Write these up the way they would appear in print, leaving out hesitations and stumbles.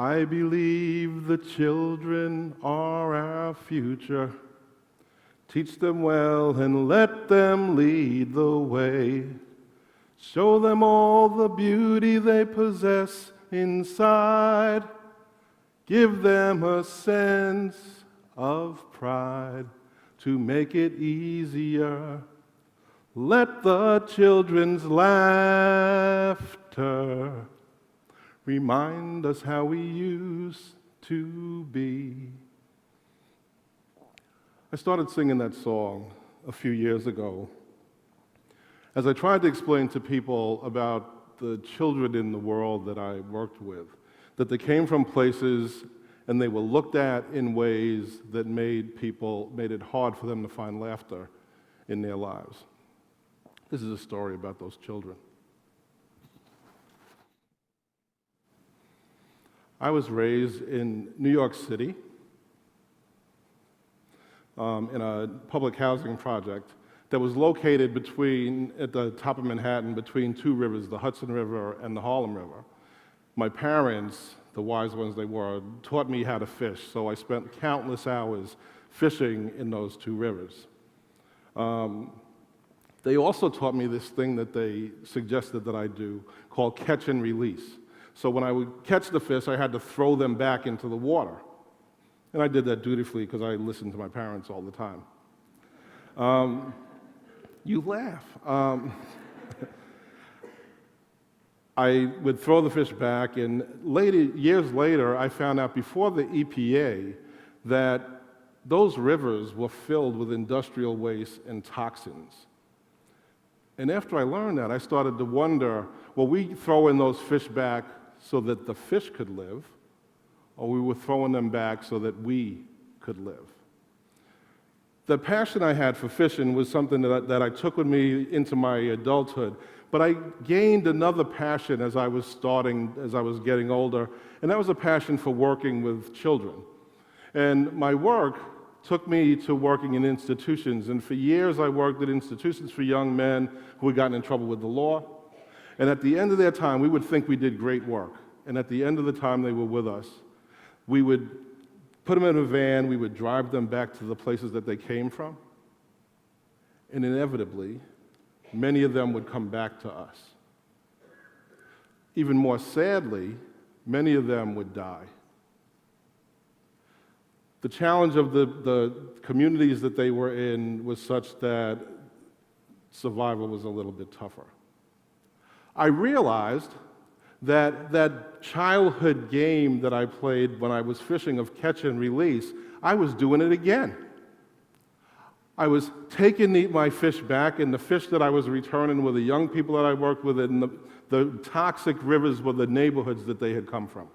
I believe the children are our future. Teach them well and let them lead the way. Show them all the beauty they possess inside. Give them a sense of pride to make it easier. Let the children's laughter remind us how we used to be. I started singing that song a few years ago as I tried to explain to people about the children in the world that I worked with, that they came from places and they were looked at in ways that made it hard for them to find laughter in their lives. This is a story about those children. I was raised in New York City in a public housing project that was located at the top of Manhattan between two rivers, the Hudson River and the Harlem River. My parents, the wise ones they were, taught me how to fish, so I spent countless hours fishing in those two rivers. They also taught me this thing that they suggested that I do called catch and release. So when I would catch the fish, I had to throw them back into the water. And I did that dutifully because I listened to my parents all the time. You laugh. I would throw the fish back, and years later, I found out before the EPA that those rivers were filled with industrial waste and toxins. And after I learned that, I started to wonder, well, we throw in those fish back so that the fish could live, or we were throwing them back so that we could live. The passion I had for fishing was something that I took with me into my adulthood, but I gained another passion as I was getting older, and that was a passion for working with children. And my work took me to working in institutions, and for years I worked at institutions for young men who had gotten in trouble with the law. And at the end of their time, we would think we did great work. And at the end of the time they were with us, we would put them in a van, we would drive them back to the places that they came from, and inevitably, many of them would come back to us. Even more sadly, many of them would die. The challenge of the communities that they were in was such that survival was a little bit tougher. I realized that childhood game that I played when I was fishing of catch and release, I was doing it again. I was taking my fish back, and the fish that I was returning were the young people that I worked with, and the toxic rivers were the neighborhoods that they had come from.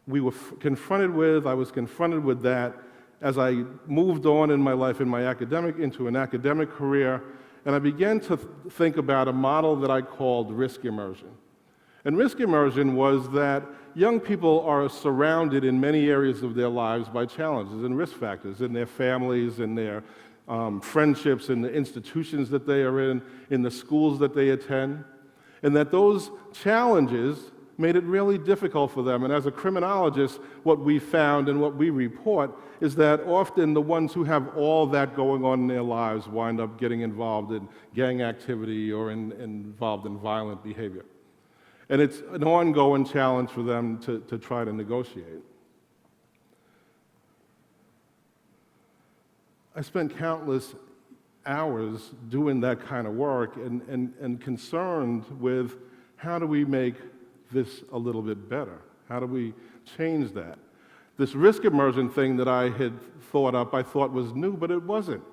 I was confronted with that as I moved on in my life into an academic career, and I began to think about a model that I called risk immersion. And risk immersion was that young people are surrounded in many areas of their lives by challenges and risk factors in their families, in their friendships, in the institutions that they are in the schools that they attend, and that those challenges made it really difficult for them. And as a criminologist, what we found and what we report is that often the ones who have all that going on in their lives wind up getting involved in gang activity or involved in violent behavior. And it's an ongoing challenge for them to try to negotiate. I spent countless hours doing that kind of work and concerned with how do we make this a little bit better? How do we change that? This risk immersion thing that I had thought up, I thought was new, but it wasn't.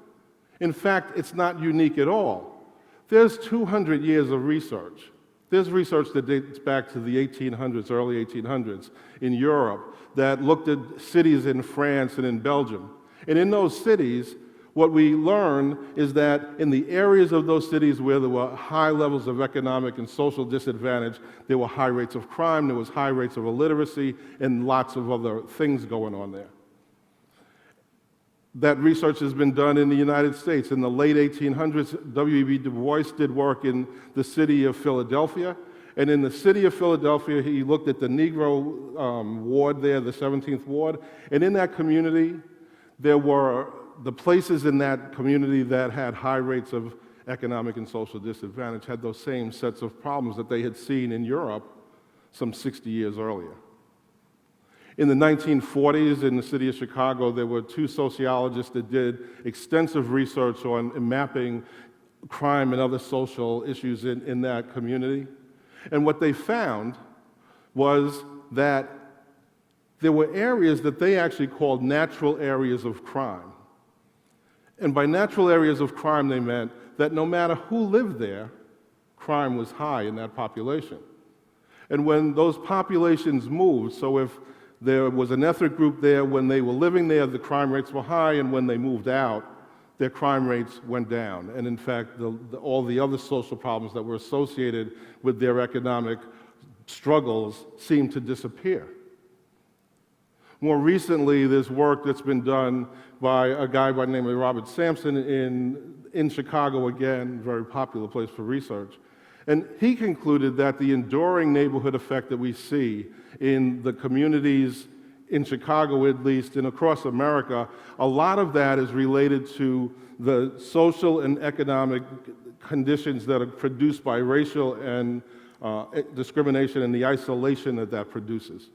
In fact, it's not unique at all. There's 200 years of research. There's research that dates back to the 1800s, early 1800s, in Europe that looked at cities in France and in Belgium. And in those cities, what we learn is that in the areas of those cities where there were high levels of economic and social disadvantage, there were high rates of crime, there was high rates of illiteracy, and lots of other things going on there. That research has been done in the United States. In the late 1800s, W.E.B. Du Bois did work in the city of Philadelphia, And in the city of Philadelphia, he looked at the Negro ward there, the 17th ward, and in that community, there were the places in that community that had high rates of economic and social disadvantage had those same sets of problems that they had seen in Europe some 60 years earlier. In the 1940s, in the city of Chicago, there were two sociologists that did extensive research on mapping crime and other social issues in that community. And what they found was that there were areas that they actually called natural areas of crime. And by natural areas of crime, they meant that no matter who lived there, crime was high in that population. And when those populations moved, so if there was an ethnic group there, when they were living there, the crime rates were high, and when they moved out, their crime rates went down. And in fact, all the other social problems that were associated with their economic struggles seemed to disappear. More recently, there's work that's been done by a guy by the name of Robert Sampson in Chicago, again, very popular place for research. And he concluded that the enduring neighborhood effect that we see in the communities in Chicago, at least, and across America, a lot of that is related to the social and economic conditions that are produced by racial and discrimination and the isolation that that produces.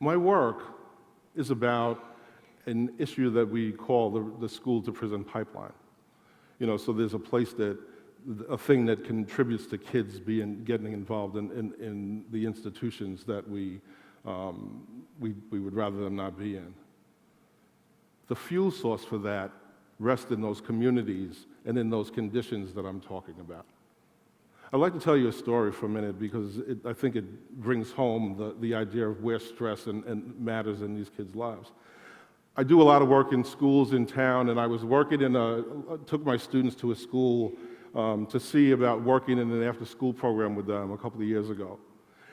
My work is about an issue that we call the school-to-prison pipeline. So there's a thing that contributes to kids getting involved in the institutions that we would rather them not be in. The fuel source for that rests in those communities and in those conditions that I'm talking about. I'd like to tell you a story for a minute because I think it brings home the idea of where stress and matters in these kids' lives. I do a lot of work in schools in town, and I was working took my students to a school to see about working in an after-school program with them a couple of years ago.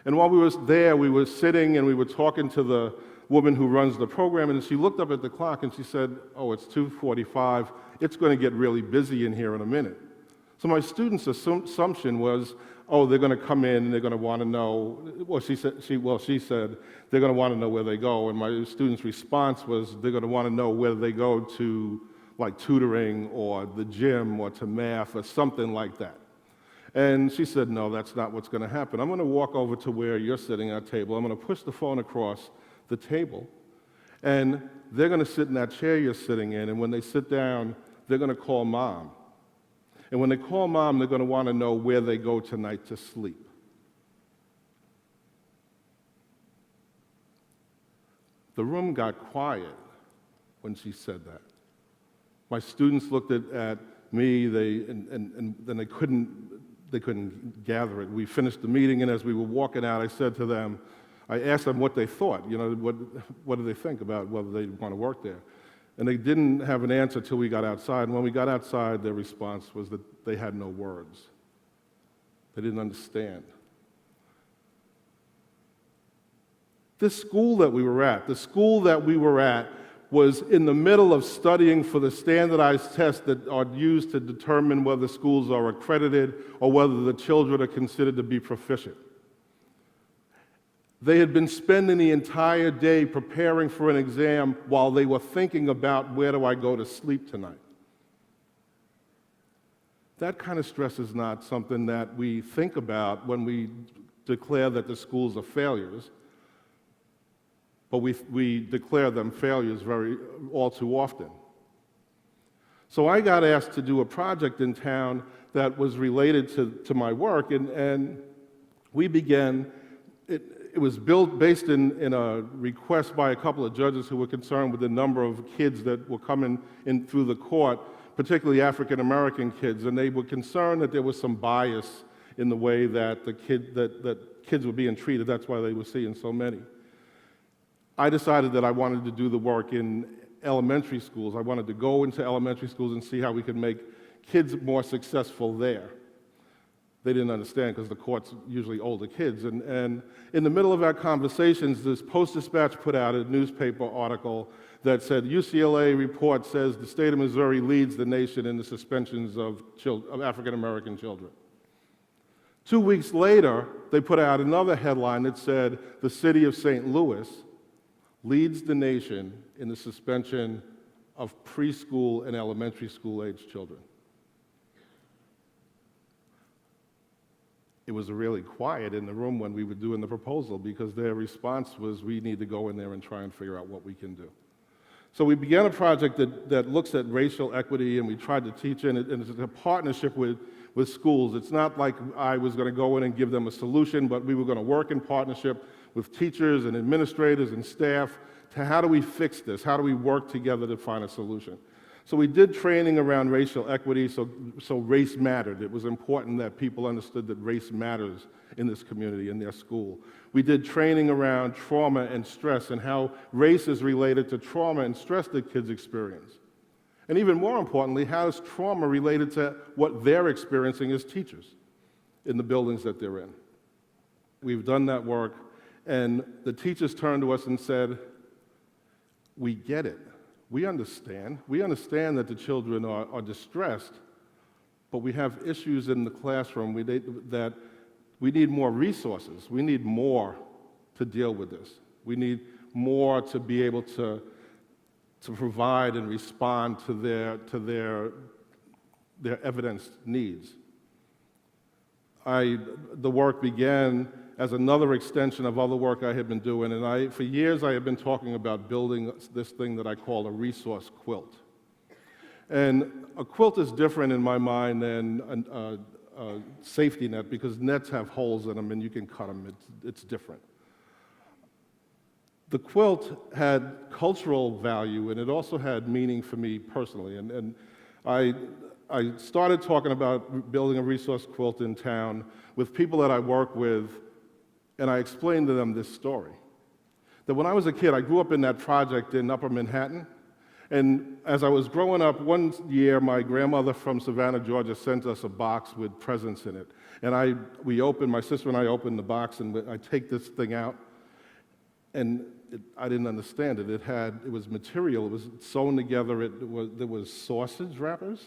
And while we were there, we were sitting and we were talking to the woman who runs the program, and she looked up at the clock and she said, "Oh, it's 2:45. It's going to get really busy in here in a minute." So my students' assumption was, oh, they're going to come in and they're going to want to know, well, she said they're going to want to know where they go. And my students' response was they're going to want to know whether they go to like tutoring or the gym or to math or something like that. And she said, no, that's not what's going to happen. I'm going to walk over to where you're sitting at a table. I'm going to push the phone across the table. And they're going to sit in that chair you're sitting in. And when they sit down, they're going to call mom. And when they call mom, they're going to want to know where they go tonight to sleep. The room got quiet when she said that. My students looked at me, and then they couldn't gather it. We finished the meeting, and as we were walking out, I asked them what they thought. What do they think about whether they want to work there? And they didn't have an answer till we got outside. And when we got outside, their response was that they had no words. They didn't understand. The school that we were at was in the middle of studying for the standardized tests that are used to determine whether schools are accredited or whether the children are considered to be proficient. They had been spending the entire day preparing for an exam while they were thinking about where do I go to sleep tonight. That kind of stress is not something that we think about when we declare that the schools are failures, but we declare them failures all too often. So I got asked to do a project in town that was related to my work, and we began. It was based in a request by a couple of judges who were concerned with the number of kids that were coming in through the court, particularly African American kids, and they were concerned that there was some bias in the way that kids were being treated. That's why they were seeing so many. I decided that I wanted to do the work in elementary schools. I wanted to go into elementary schools and see how we could make kids more successful there. They didn't understand because the court's usually older kids. And in the middle of our conversations, this Post-Dispatch put out a newspaper article that said, UCLA report says the state of Missouri leads the nation in the suspensions of African-American children. 2 weeks later, they put out another headline that said, the city of St. Louis leads the nation in the suspension of preschool and elementary school age children. It was really quiet in the room when we were doing the proposal because their response was, we need to go in there and try and figure out what we can do. So we began a project that looks at racial equity, and we tried to teach it, and it's a partnership with schools. It's not like I was going to go in and give them a solution, but we were going to work in partnership with teachers and administrators and staff to how do we fix this? How do we work together to find a solution? So we did training around racial equity, so race mattered. It was important that people understood that race matters in this community, in their school. We did training around trauma and stress and how race is related to trauma and stress that kids experience. And even more importantly, how is trauma related to what they're experiencing as teachers in the buildings that they're in? We've done that work, and the teachers turned to us and said, we get it. We understand. We understand that the children are distressed, but we have issues in the classroom that we need more resources. We need more to deal with this. We need more to be able to provide and respond to their evidenced needs. The work began as another extension of other work I had been doing, and for years I had been talking about building this thing that I call a resource quilt. And a quilt is different in my mind than a safety net because nets have holes in them and you can cut them. It's different. The quilt had cultural value and it also had meaning for me personally. And I started talking about building a resource quilt in town with people that I work with, and I explained to them this story. That when I was a kid, I grew up in that project in Upper Manhattan, and as I was growing up, one year my grandmother from Savannah, Georgia sent us a box with presents in it. And my sister and I opened the box, and I take this thing out, and I didn't understand it. It was material, it was sewn together, there was sausage wrappers.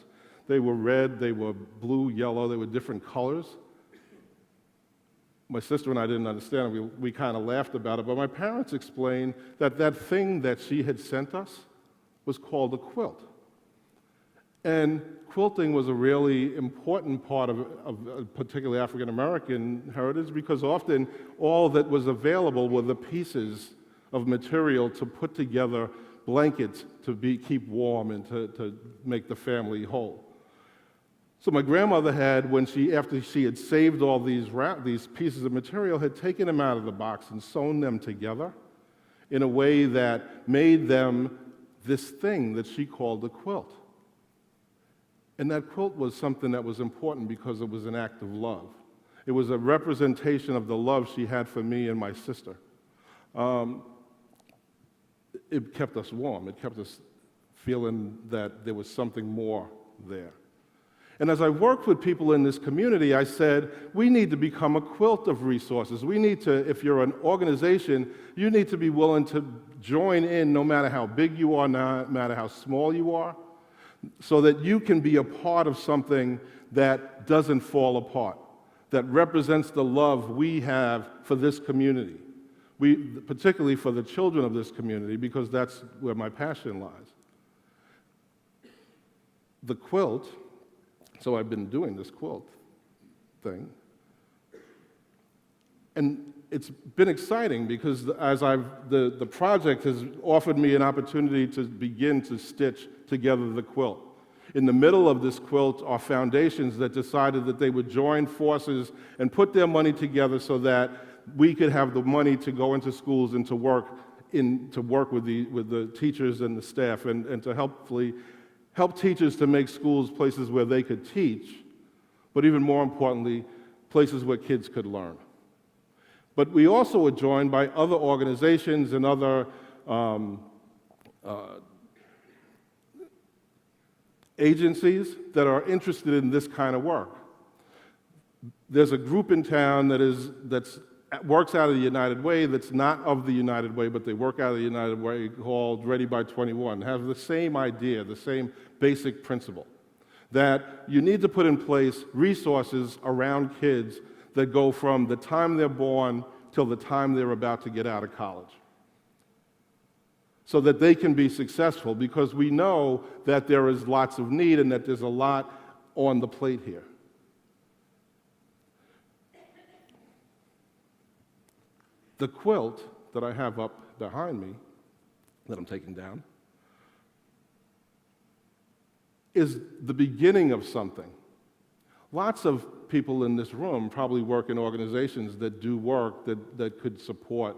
They were red, they were blue, yellow, they were different colors. My sister and I didn't understand it. We kind of laughed about it, but my parents explained that thing that she had sent us was called a quilt. And quilting was a really important part of particularly African American heritage because often all that was available were the pieces of material to put together blankets to keep warm and to make the family whole. So my grandmother had, after she had saved all these pieces of material, had taken them out of the box and sewn them together in a way that made them this thing that she called a quilt. And that quilt was something that was important because it was an act of love. It was a representation of the love she had for me and my sister. It kept us warm. It kept us feeling that there was something more there. And as I worked with people in this community, I said, we need to become a quilt of resources. We need to, if you're an organization, you need to be willing to join in no matter how big you are, no matter how small you are, so that you can be a part of something that doesn't fall apart, that represents the love we have for this community, particularly for the children of this community, because that's where my passion lies. The quilt. So I've been doing this quilt thing. And it's been exciting because the project has offered me an opportunity to begin to stitch together the quilt. In the middle of this quilt are foundations that decided that they would join forces and put their money together so that we could have the money to go into schools and to work with the teachers and the staff and to help teachers to make schools places where they could teach, but even more importantly, places where kids could learn. But we also were joined by other organizations and other agencies that are interested in this kind of work. there's a group in town that works out of the United Way that's not of the United Way, but they work out of the United Way, called Ready by 21, have the same idea, the same basic principle, that you need to put in place resources around kids that go from the time they're born till the time they're about to get out of college, so that they can be successful, because we know that there is lots of need and that there's a lot on the plate here. The quilt that I have up behind me, that I'm taking down, is the beginning of something. Lots of people in this room probably work in organizations that do work that could support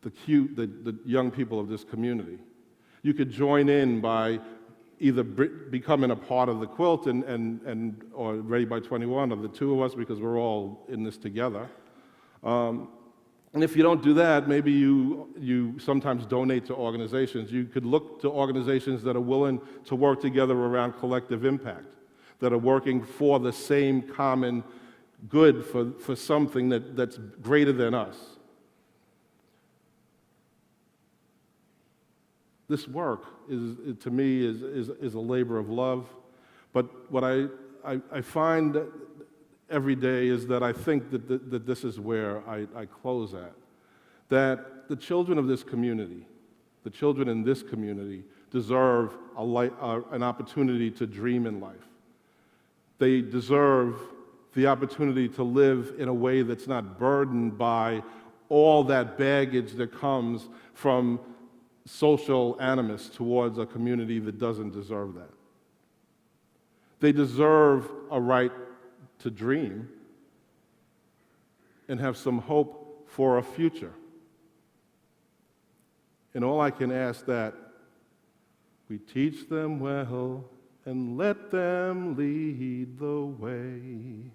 the young people of this community. You could join in by either becoming a part of the quilt or Ready by 21, or the two of us, because we're all in this together. And if you don't do that, maybe you sometimes donate to organizations. You could look to organizations that are willing to work together around collective impact, that are working for the same common good, for something that's greater than us. This work, to me, is a labor of love. But what I find every day is that I think that this is where I close at. That the children of this community, the children in this community, deserve an opportunity to dream in life. They deserve the opportunity to live in a way that's not burdened by all that baggage that comes from social animus towards a community that doesn't deserve that. They deserve a right to dream and have some hope for a future. And all I can ask that we teach them well and let them lead the way.